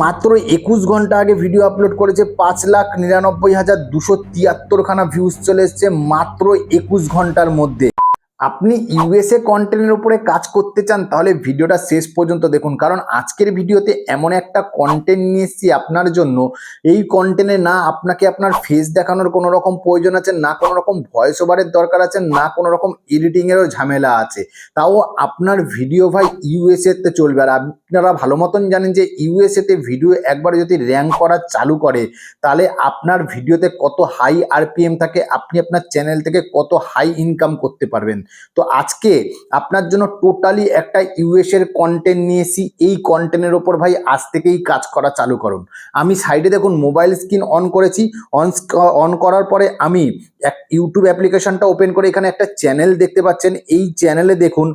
মাত্র 21 ঘন্টা আগে ভিডিও আপলোড করেছে, 5,99,273খানা ভিউজ চলে এসছে মাত্র 21 ঘন্টার মধ্যে। আপনি ইউএসএ কন্টেন্টের উপরে কাজ করতে চান তাহলে ভিডিওটা শেষ পর্যন্ত দেখুন, কারণ আজকের ভিডিওতে এমন একটা কন্টেন্ট নিয়ে এসেছি আপনার জন্য। এই কন্টেন্টে না আপনাকে আপনার ফেস দেখানোর কোনো রকম প্রয়োজন আছে, না কোনো রকম ভয়েস ওভারের দরকার আছে, না কোনো রকম এডিটিংয়েরও ঝামেলা আছে। তাও আপনার ভিডিও ভাই ইউএসএতে চলবে। আর আপনারা ভালো মতন জানেন যে ইউএসএতে ভিডিও একবার যদি র্যাঙ্ক করা চালু করে তাহলে আপনার ভিডিওতে কত হাই আরপিএম থাকে, আপনি আপনার চ্যানেল থেকে কত হাই ইনকাম করতে পারবেন। তো আজকে আপনার জন্য টোটালি একটা ইউএস এর কন্টেন্ট নিয়েছি। এই কন্টেন্টের ওপর ভাই আজ থেকেই কাজ করা চালু করুন। আমি সাইডে দেখুন মোবাইল স্ক্রিন অন করেছি, অন করার পরে আমি এক ইউটিউব অ্যাপ্লিকেশনটা ওপেন করে এখানে একটা চ্যানেল দেখতে পাচ্ছেন। এই চ্যানেলে দেখুন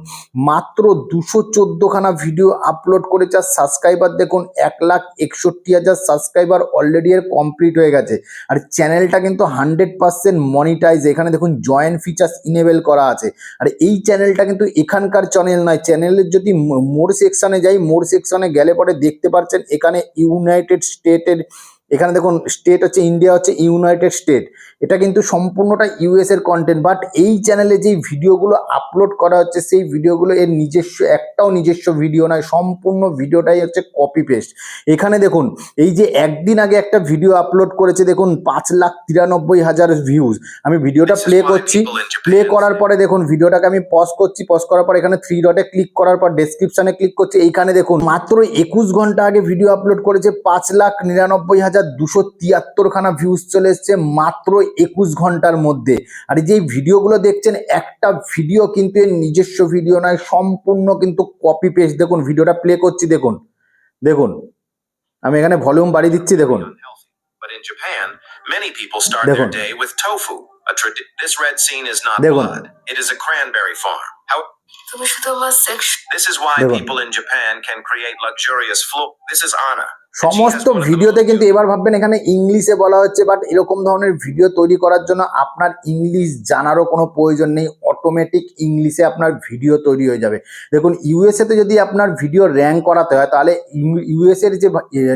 মাত্র 214খানা ভিডিও আপলোড করেছে। আর সাবস্ক্রাইবার দেখুন 1,61,000 সাবস্ক্রাইবার অলরেডি এর কমপ্লিট হয়ে গেছে। আর চ্যানেলটা কিন্তু 100% মনিটাইজ। এখানে দেখুন জয়েন ফিচার্স ইনেবল করা আছে। আর এই চ্যানেলটা কিন্তু এখানকার চ্যানেল নয়। চ্যানেলের যদি মোর সেকশনে যাই, মোর সেকশনে গেলে পরে দেখতে পাচ্ছেন এখানে ইউনাইটেড স্টেটের, এখানে দেখুন স্টেট হচ্ছে ইন্ডিয়া, হচ্ছে ইউনাইটেড স্টেট। এটা কিন্তু সম্পূর্ণটা ইউএস এর কন্টেন্ট। বাট এই চ্যানেলে যেই ভিডিওগুলো আপলোড করা হচ্ছে সেই ভিডিওগুলো এর নিজস্ব একটাও নিজস্ব ভিডিও নয়, সম্পূর্ণ ভিডিওটাই হচ্ছে কপি পেস্ট। এখানে দেখুন এই যে একদিন আগে একটা ভিডিও আপলোড করেছে, দেখুন 5,93,000 ভিউজ। আমি ভিডিওটা প্লে করছি, প্লে করার পরে দেখুন ভিডিওটাকে আমি পজ করছি, পজ করার পর এখানে 3 ডটে ক্লিক করার পর ডেসক্রিপশনে ক্লিক করছি। এইখানে দেখুন মাত্র 21 ঘন্টা আগে ভিডিও আপলোড করেছে, 5,99,273খানা ভিউজ চলে এসছে মাত্র 21 ঘন্টার মধ্যে। আর এই যে ভিডিওগুলো দেখছেন একটা ভিডিও কিন্তু এর নিজস্ব ভিডিও নয়, সম্পূর্ণ কিন্তু কপি পেস্ট। দেখুন ভিডিওটা প্লে করছি, দেখুন দেখুন আমি এখানে ভলিউম বাড়িয়ে দিচ্ছি, দেখুন But in Japan, many people start their day with tofu. This red scene is not blood. It is a cranberry farm. This is why people in Japan can create luxurious floor. This is Anna. সমস্ত ভিডিওতে কিন্তু এবার ভাববেন এখানে ইংলিশে বলা হচ্ছে, but এরকম ধরনের ভিডিও তৈরি করার জন্য আপনার ইংলিশ জানারও কোনো প্রয়োজন নেই। অটোমেটিক ইংলিশে আপনার ভিডিও তৈরি হয়ে যাবে। দেখুন ইউএসএতে যদি আপনার ভিডিও র্যাঙ্ক করাতে হয় তাহলে ইউএসএর যে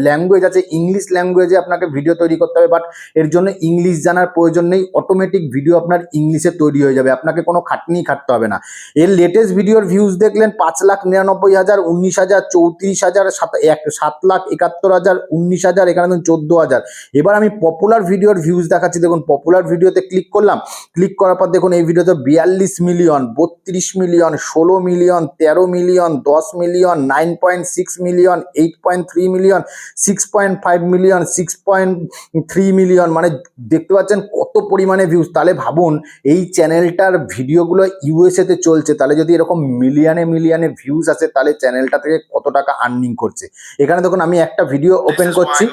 ল্যাঙ্গুয়েজ আছে ইংলিশ ল্যাঙ্গুয়েজে আপনাকে ভিডিও তৈরি করতে হবে। বাট এর জন্য ইংলিশ জানার প্রয়োজন নেই, অটোমেটিক ভিডিও আপনার ইংলিশে তৈরি হয়ে যাবে, আপনাকে কোনো খাটনি খাটতে হবে না। এর লেটেস্ট ভিডিওর ভিউজ দেখলেন 5,99,000, 19,000, 34,000, 7,71,000, 19,000, এখানে দেখুন 14,000। এবার আমি পপুলার ভিডিওর ভিউজ দেখাচ্ছি। দেখুন পপুলার ভিডিওতে ক্লিক করলাম, ক্লিক করার পর দেখুন এই ভিডিওতে 42 million, 32 million, 16 million, 13 million, 10 million, 9.6 million, 8.3 million, 6.5 million, 6.3 million, মানে দেখতে পাচ্ছেন কত পরিমাণে ভিউজ। তাহলে ভাবুন এই চ্যানেলটার ভিডিওগুলো ইউএসএতে চলছে, তাহলে যদি এরকম মিলিয়নে ভিউজ আসে তাহলে চ্যানেলটা থেকে কত টাকা আর্নিং করছে। এখানে দেখুন আমি একটা ভিডিও ওপেন করছি,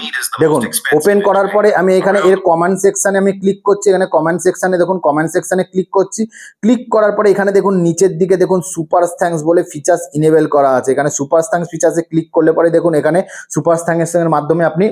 দেখুন ওপেন করার পরে আমি এখানে এর কমেন্ট সেকশনে আমি ক্লিক করছি। এখানে কমেন্ট সেকশনে দেখুন, কমেন্ট সেকশনে ক্লিক করছি, ক্লিক করার পরে এখানে দেখুন নিচের দিকে দেখুন সুপার থ্যাঙ্কস বলে ফিচার্স ইনেবল করা আছে। এখানে সুপার থ্যাঙ্কস ফিচার্সে ক্লিক করলে পরে দেখুন এখানে সুপার থ্যাঙ্কসের মাধ্যমে আপনি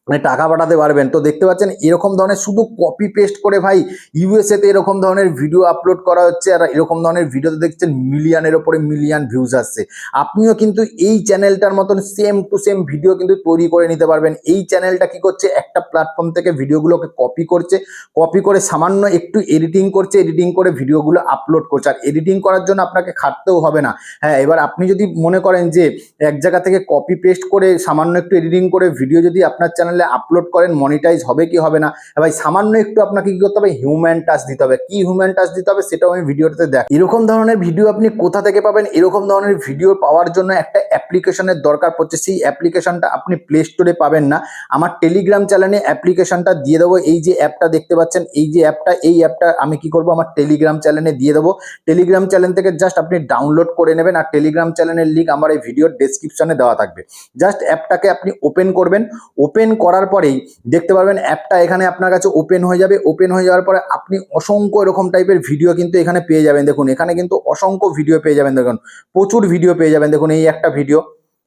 টাকা পাঠাতে পারবেন। তো দেখতে পাচ্ছেন এরকম ধরনের শুধু কপি পেস্ট করে ভাই ইউএসএতে এরকম ধরনের ভিডিও আপলোড করা হচ্ছে। আর এরকম ধরনের ভিডিওতে দেখছেন মিলিয়নের ওপরে মিলিয়ন ভিউজ আসছে। আপনিও কিন্তু এই চ্যানেলটার মতন সেম টু সেম ভিডিও কিন্তু তৈরি করে নিতে পারবেন। এই চ্যানেলটা কি করছে, একটা প্ল্যাটফর্ম থেকে ভিডিওগুলোকে কপি করছে, কপি করে সামান্য একটু এডিটিং করছে, এডিটিং করে ভিডিওগুলো আপলোড করছে। আর এডিটিং করার জন্য আপনাকে খাটতেও হবে না। হ্যাঁ, এবার আপনি যদি মনে করেন যে এক জায়গা থেকে কপি পেস্ট করে সামান্য একটু এডিটিং করে ভিডিও যদি আপনার চ্যানেলে আপলোড করেন মনিটাইজ হবে কি হবে না, ভাই সামান্য একটু আপনাকে কি করতে হবে, হিউম্যান টাচ দিতে হবে। কি হিউম্যান টাচ দিতে হবে সেটাও আমি ভিডিওতে দেখ। এরকম ধরনের ভিডিও আপনি কোথা থেকে পাবেন? এরকম ধরনের ভিডিও পাওয়ার জন্য একটা অ্যাপ্লিকেশনের দরকার পড়ছে। সেই অ্যাপ্লিকেশনটা আপনি প্লে স্টোরে পাবেন না, আমার টেলিগ্রাম চ্যানেলে অ্যাপ্লিকেশনটা দিয়ে দেবো। এই যে অ্যাপটা দেখতে পাচ্ছেন, এই যে অ্যাপটা, এই অ্যাপটা আমি কি করব, আমার টেলিগ্রাম চ্যানেলে দিয়ে দেবো। টেলিগ্রাম চ্যানেল থেকে জাস্ট আপনি ডাউনলোড করে নেবেন। আর টেলিগ্রাম চ্যানেলের লিঙ্ক আমার এই ভিডিওর ডেসক্রিপশনে দেওয়া থাকবে। জাস্ট অ্যাপটাকে আপনি ওপেন করবেন, ওপেন করার পরেই দেখতে পারবেন অ্যাপটা এখানে আপনার কাছে ওপেন হয়ে যাবে। ওপেন হয়ে যাওয়ার পরে আপনি অসংখ্য এরকম টাইপের ভিডিও কিন্তু এখানে পেয়ে যাবেন। দেখুন এখানে কিন্তু অসংখ্য ভিডিও পেয়ে যাবেন, দেখুন প্রচুর ভিডিও পেয়ে যাবেন। দেখুন এই একটা ভিডিও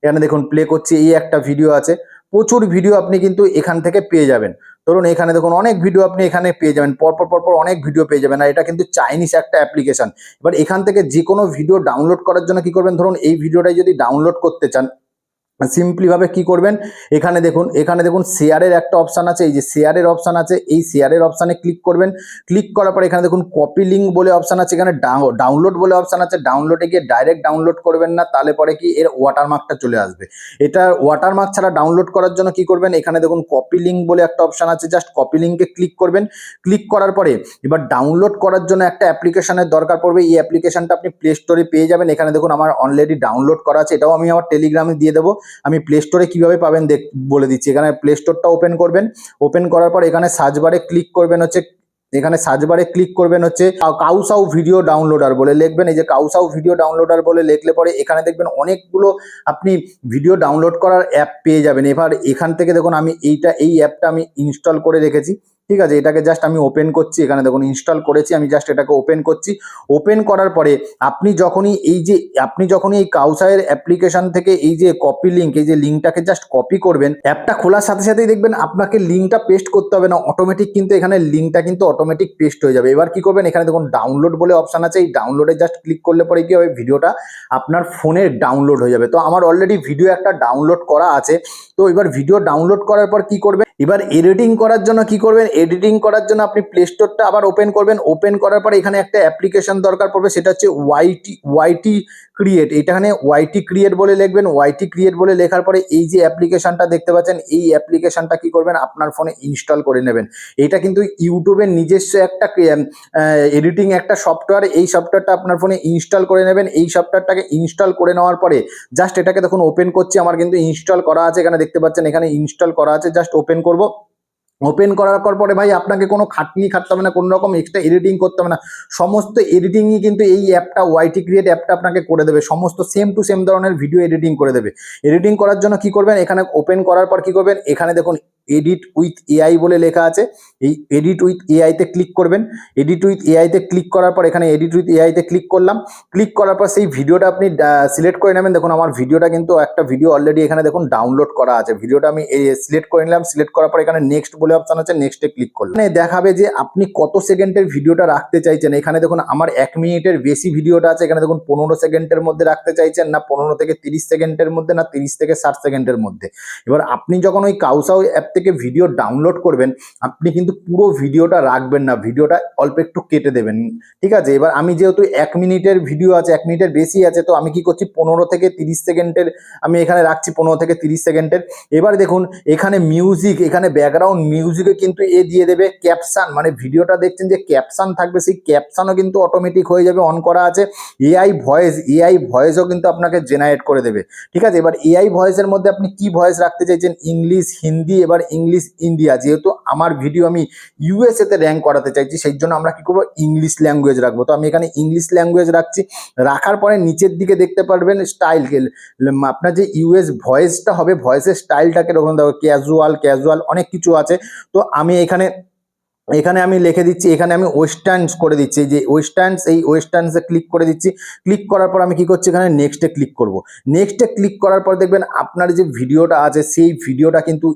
এখানে দেখুন প্লে করছি, এই একটা ভিডিও আছে, প্রচুর ভিডিও আপনি কিন্তু এখান থেকে পেয়ে যাবেন। ধরুন এখানে দেখুন অনেক ভিডিও আপনি এখানে পেয়ে যাবেন, পরপর অনেক ভিডিও পেয়ে যাবেন। আর এটা কিন্তু চাইনিজ একটা অ্যাপ্লিকেশন। এবার এখান থেকে যে কোনো ভিডিও ডাউনলোড করার জন্য কি করবেন, ধরুন এই ভিডিওটাই যদি ডাউনলোড করতে চান, সিম্পলি ভাবে কি করবেন, এখানে দেখুন শেয়ারের একটা অপশান আছে, এই যে শেয়ারের অপশান আছে, এই শেয়ারের অপশানে ক্লিক করবেন। ক্লিক করার পর এখানে দেখুন কপি লিঙ্ক বলে অপশান আছে, এখানে ডাউনলোড বলে অপশান আছে। ডাউনলোডে গিয়ে ডাইরেক্ট ডাউনলোড করবেন না, তাহলে পরে কি এর ওয়াটারমার্কটা চলে আসবে। এটা ওয়াটারমার্ক ছাড়া ডাউনলোড করার জন্য কি করবেন, এখানে দেখুন কপি লিঙ্ক বলে একটা অপশান আছে, জাস্ট কপি লিঙ্কে ক্লিক করবেন। ক্লিক করার পরে এবার ডাউনলোড করার জন্য একটা অ্যাপ্লিকেশনের দরকার পড়বে। এই অ্যাপ্লিকেশনটা আপনি প্লে স্টোরে পেয়ে যাবেন। এখানে দেখুন আমার অলরেডি ডাউনলোড করা আছে, এটাও আমি আমার টেলিগ্রামে দিয়ে দেবো। আমি প্লে স্টোরে কীভাবে পাবেন বলে দিচ্ছি। এখানে প্লে স্টোরটা ওপেন করবেন। ওপেন করার পর এখানে সার্চ বারে ক্লিক করবেন হচ্ছে, এখানে সার্চ বারে ক্লিক করবেন হচ্ছে কাউসাউ ভিডিও ডাউনলোডার বলে লিখবেন। এই যে কাউসাউ ভিডিও ডাউনলোডার বলে লিখলে পরে এখানে দেখবেন অনেকগুলো আপনি ভিডিও ডাউনলোড করার অ্যাপ পেয়ে যাবেন। এবার এখান থেকে দেখুন আমি এই অ্যাপটা আমি ইনস্টল করে রেখেছি, ঠিক আছে। এটাকে জাস্ট আমি ওপেন করছি, এখানে দেখুন ইনস্টল করেছি, আমি জাস্ট এটাকে ওপেন করছি। ওপেন করার পরে আপনি যখনই এই কাউসাউয়ের অ্যাপ্লিকেশন থেকে এই যে কপি লিঙ্ক, এই যে লিঙ্কটাকে জাস্ট কপি করবেন, অ্যাপটা খোলার সাথে সাথেই দেখবেন আপনাকে লিঙ্কটা পেস্ট করতে হবে না, অটোমেটিক কিন্তু এখানে লিঙ্কটা কিন্তু অটোমেটিক পেস্ট হয়ে যাবে। এবার কি করবেন, এখানে দেখুন ডাউনলোড বলে অপশান আছে, এই ডাউনলোডে জাস্ট ক্লিক করলে পরে কি হবে, ভিডিওটা আপনার ফোনে ডাউনলোড হয়ে যাবে। তো আমার অলরেডি ভিডিও একটা ডাউনলোড করা আছে। তো এবার ভিডিও ডাউনলোড করার পর কি করবেন, এবার এডিটিং করার জন্য কি করবেন, এডিটিং করার জন্য আপনি প্লে স্টোরটা আবার ওপেন করবেন। ওপেন করার পরে এখানে একটা অ্যাপ্লিকেশন দরকার পড়বে, সেটা হচ্ছে ওয়াইটি ক্রিয়েট। এখানে ওয়াইটি ক্রিয়েট বলে লিখবেন। ওয়াইটি ক্রিয়েট বলে লেখার পরে এই যে অ্যাপ্লিকেশনটা দেখতে পাচ্ছেন, এই অ্যাপ্লিকেশনটা কি করবেন, আপনার ফোনে ইনস্টল করে নেবেন। এটা কিন্তু ইউটিউবের নিজস্ব একটা এডিটিং একটা সফটওয়্যার। এই সফটওয়্যারটা আপনার ফোনে ইনস্টল করে নেবেন। এই সফটওয়্যারটাকে ইনস্টল করে নেওয়ার পরে জাস্ট এটাকে দেখুন ওপেন করছি, আমার কিন্তু ইনস্টল করা আছে, এখানে দেখতে পাচ্ছেন এখানে ইনস্টল করা আছে। জাস্ট ওপেন করব। ওপেন করার পরে ভাই আপনাকে কোনো খাটনি খাটতে হবে না, কোনো রকম এক্সট্রা এডিটিং করতে হবে না, সমস্ত এডিটিংই কিন্তু এই অ্যাপটা ওয়াইটি ক্রিয়েট অ্যাপটা আপনাকে করে দেবে। সমস্ত সেম টু সেম ধরনের ভিডিও এডিটিং করে দেবে। এডিটিং করার জন্য কি করবেন, এখানে ওপেন করার পর কি করবেন, এখানে দেখুন এডিট উইথ এআই বলে লেখা আছে, এই এডিট উইথ এআইতে ক্লিক করবেন। এডিট উইথ এআইতে ক্লিক করার পর এখানে এডিট উইথ এআইতে ক্লিক করলাম। ক্লিক করার পর সেই ভিডিওটা আপনি সিলেক্ট করে নেবেন। দেখুন আমার ভিডিওটা কিন্তু একটা ভিডিও অলরেডি এখানে দেখুন ডাউনলোড করা আছে। ভিডিওটা আমি সিলেক্ট করে নিলাম। সিলেক্ট করার পর এখানে নেক্সট বলে অপশন আছে, নেক্সটে ক্লিক করলাম। এখানে দেখাবে যে আপনি কত সেকেন্ডের ভিডিওটা রাখতে চাইছেন। এখানে দেখুন আমার 1 মিনিটের বেশি ভিডিওটা আছে, এখানে দেখুন 15 সেকেন্ডের মধ্যে রাখতে চাইছেন, না 15 থেকে 30 সেকেন্ডের মধ্যে, না 30 থেকে 60 সেকেন্ডের মধ্যে। এবার আপনি যখন ওই কাউসাউ অ্যাপ থেকে ভিডিও ডাউনলোড করবেন, আপনি কিন্তু পুরো ভিডিওটা রাখবেন না, ভিডিওটা অল্প একটু কেটে দেবেন, ঠিক আছে। এবার আমি যেহেতু 1 মিনিটের ভিডিও আছে, 1 মিনিটের বেশি আছে, তো আমি কি করছি 15 থেকে 30 সেকেন্ডের আমি এখানে রাখছি, 15 থেকে 30 সেকেন্ডের। এবার দেখুন এখানে মিউজিক, এখানে ব্যাকগ্রাউন্ড মিউজিকে কিন্তু দিয়ে দেবে ক্যাপশন, মানে ভিডিওটা দেখছেন যে ক্যাপশন থাকবে, সেই ক্যাপশনও কিন্তু অটোমেটিক হয়ে যাবে, অন করা আছে। এআই ভয়েসও কিন্তু আপনাকে জেনারেট করে দেবে, ঠিক আছে। এবার এআই ভয়েসের মধ্যে আপনি কি ভয়েস রাখতে চাইছেন, ইংলিশ, হিন্দি, এবার ইংলিশ ইন্ডিয়া, যেহেতু আমার ভিডিও আমি ইউএসএতে র্যাঙ্ক করাতে চাইছি, সেই জন্য আমরা কি করবো, ইংলিশ ল্যাঙ্গুয়েজ রাখবো। তো আমি এখানে ইংলিশ ল্যাঙ্গুয়েজ রাখছি। রাখার পরে নিচের দিকে দেখতে পারবেন স্টাইল, আপনার যে ইউএস ভয়েসটা হবে, ভয়েসের স্টাইলটাকে এরকম দেখো, ক্যাজুয়াল অনেক কিছু আছে। তো আমি এখানে আমি লিখে দিচ্ছি, এখানে আমি ওয়েস্টার্নস করে দিচ্ছি, যে এই ওয়েস্টার্নসে ক্লিক করে দিচ্ছি। ক্লিক করার পর আমি কি করছি, এখানে নেক্সটে ক্লিক করব। নেক্সটে ক্লিক করার পর দেখবেন আপনার যে ভিডিওটা আছে, সেই ভিডিওটা কিন্তু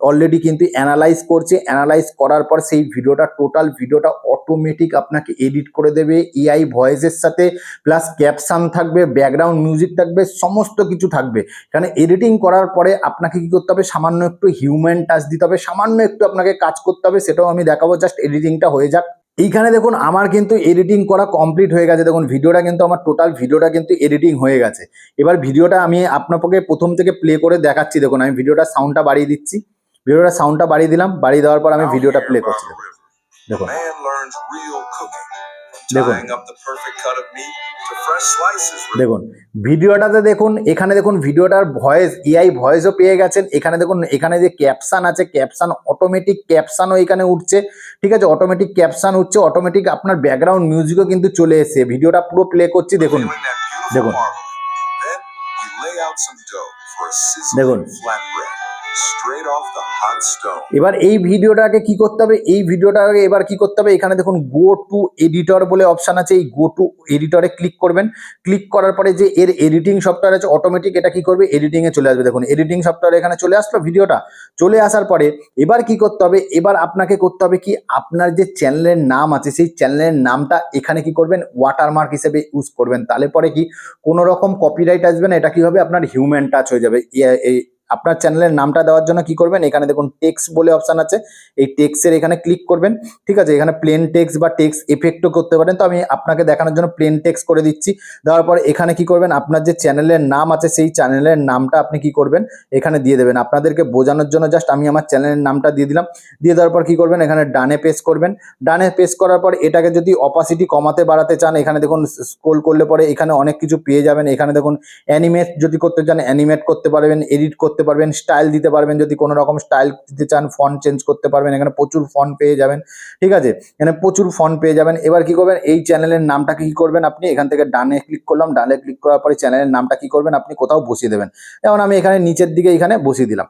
অলরেডি কিন্তু অ্যানালাইজ করছে। অ্যানালাইজ করার পর সেই ভিডিওটা, টোটাল ভিডিওটা অটোমেটিক আপনাকে এডিট করে দেবে এআই ভয়েসের সাথে, প্লাস ক্যাপশন থাকবে, ব্যাকগ্রাউন্ড মিউজিক থাকবে, সমস্ত কিছু থাকবে। এখানে এডিটিং করার পরে আপনাকে কি করতে হবে, সামান্য একটু হিউম্যান টাচ দিতে হবে, সামান্য একটু আপনাকে কাজ করতে হবে, সেটাও আমি দেখাবো। জাস্ট এডিটিংটা হয়ে যাক। এইখানে দেখুন আমার কিন্তু এডিটিং করা কমপ্লিট হয়ে গেছে। দেখুন ভিডিওটা কিন্তু আমার টোটাল ভিডিওটা কিন্তু এডিটিং হয়ে গেছে। এবার ভিডিওটা আমি আপনাকে প্রথম থেকে প্লে করে দেখাচ্ছি। দেখুন আমি ভিডিওটা সাউন্ডটা বাড়িয়ে দিচ্ছি, ভিডিওটা সাউন্ডটা বাড়িয়ে দিলাম। বাড়িয়ে দেওয়ার পর আমি ভিডিওটা প্লে করছি। দেখুন দেখুন ভিডিওটাতে দেখুন, এখানে দেখুন ভিডিওটার ভয়েস, এআই ভয়েসও পেয়ে গেছেন। এখানে দেখুন, এখানে যে ক্যাপশন আছে, ক্যাপশন অটোমেটিক ক্যাপশনও এখানে উঠছে, ঠিক আছে। অটোমেটিক ক্যাপশন উঠছে, অটোমেটিক আপনার ব্যাকগ্রাউন্ড মিউজিকও কিন্তু চলে এসেছে। ভিডিওটা পুরো প্লে করছি, দেখুন দেখুন দেখুন straight off the hot stone. এবার এই ভিডিওটাকে কি করতে হবে, এই ভিডিওটাকে এবার কি করতে হবে, এখানে দেখুন গো টু এডিটর বলে অপশন আছে, এই গো টু এডিটরে ক্লিক করবেন। ক্লিক করার পরে যে এর এডিটিং সফটওয়্যার আছে অটোমেটিক এটা কি করবে, এডিটিং এ চলে আসবে। দেখুন এডিটিং সফটওয়্যার এখানে চলে আসলো, ভিডিওটা চলে আসার পরে এবার কি করতে হবে, এবার আপনাকে করতে হবে কি, আপনার যে চ্যানেলের নাম আছে সেই চ্যানেলের নামটা এখানে কি করবেন, ওয়াটারমার্ক হিসেবে ইউজ করবেন। তাহলে পরে কি কোনো রকম কপিরাইট আসবে না, এটা কি হবে, আপনার হিউম্যান টাচ হয়ে যাবে। এই আপনার চ্যানেলের নামটা দেওয়ার জন্য কি করবেন, এখানে দেখুন টেক্সট বলে অপশন আছে, এই টেক্সটের এখানে ক্লিক করবেন। ঠিক আছে, এখানে প্লেন টেক্সট বা টেক্সট এফেক্টও করতে পারেন, তো আমি আপনাকে দেখানোর জন্য প্লেন টেক্সট করে দিচ্ছি। দেওয়ার পর এখানে কি করবেন, আপনার যে চ্যানেলের নাম আছে সেই চ্যানেলের নামটা আপনি কি করবেন, এখানে দিয়ে দেবেন। আপনাদেরকে বোঝানোর জন্য জাস্ট আমি আমার চ্যানেলের নামটা দিয়ে দিলাম। দিয়ে দেওয়ার পর কি করবেন, এখানে ডানে পেস্ট করবেন। ডানে পেস্ট করার পর এটাকে যদি অপাসিটি কমাতে বাড়াতে চান, এখানে দেখুন স্ক্রল করলে পরে এখানে অনেক কিছু পেয়ে যাবেন। এখানে দেখুন অ্যানিমেট যদি করতে চান অ্যানিমেট করতে পারবেন, এডিট করতে পারবেন, স্টাইল দিতে পারবেন, যদি কোনো রকম স্টাইল দিতে চান ফন্ট চেঞ্জ করতে পারবেন। এখানে প্রচুর ফন্ট পেয়ে যাবেন। ঠিক আছে, এখানে প্রচুর ফন্ট পেয়ে যাবেন। এবার কি করবেন, এই চ্যানেলের নামটাকে কি করবেন, আপনি এখান থেকে ডানে ক্লিক করলাম, ডানে ক্লিক করার পরে চ্যানেলের নামটা কি করবেন, আপনি কোথাও বসিয়ে দেবেন। যেমন আমি এখানে নিচের দিকে এখানে বসিয়ে দিলাম।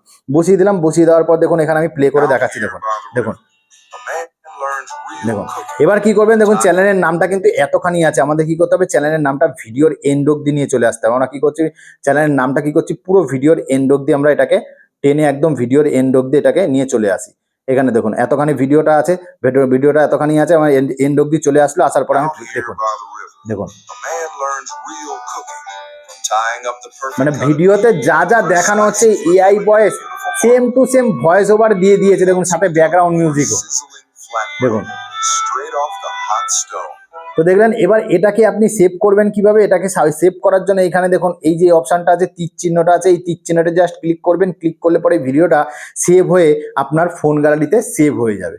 বসিয়ে দেওয়ার পর দেখুন এখানে আমি প্লে করে দেখাচ্ছি। দেখুন দেখুন A man learns real দেখুন cooking. এবার কি করবেন, দেখুন চ্যানেলের নামটা কিন্তু এতখানি আছে, আমাদের কি করতে হবে, চ্যানেলের নামটা ভিডিওর এন্ড অব্দি নিয়ে চলে আসতে হবে। আমরা কি করছি, চ্যানেলের নামটা কি করছি, পুরো ভিডিওর এন্ড অব্দি আমরা এটাকে টেনে একদম ভিডিওর এন্ড অব্দি এটাকে নিয়ে চলে আসি। এখানে দেখুন এতখানি ভিডিওটা আছে, ভিডিওটা এতখানি আছে, আমার এন্ড অব্দি চলে আসলো। আসার পর আমি Out here দেখুন by the river, দেখুন a man learns real cooking from tying up the perfect মানে cut of ভিডিওতে যা যা দেখানো হচ্ছে AI voice same to same voice over দিয়ে দিয়েছে, দেখুন সাথে ব্যাকগ্রাউন্ড মিউজিকও sizzling flat দেখুন। straight off the hot stone. তো দেখলেন, এবার এটাকে আপনি সেভ করবেন কিভাবে, এটাকে সেভ করার জন্য এখানে দেখুন এই যে অপশনটা আছে, তীর চিহ্নটা আছে, এই তীর চিহ্নটা জাস্ট ক্লিক করবেন। ক্লিক করলে পরে ভিডিওটা সেভ হয়ে আপনার ফোন গ্যালারিতে সেভ হয়ে যাবে।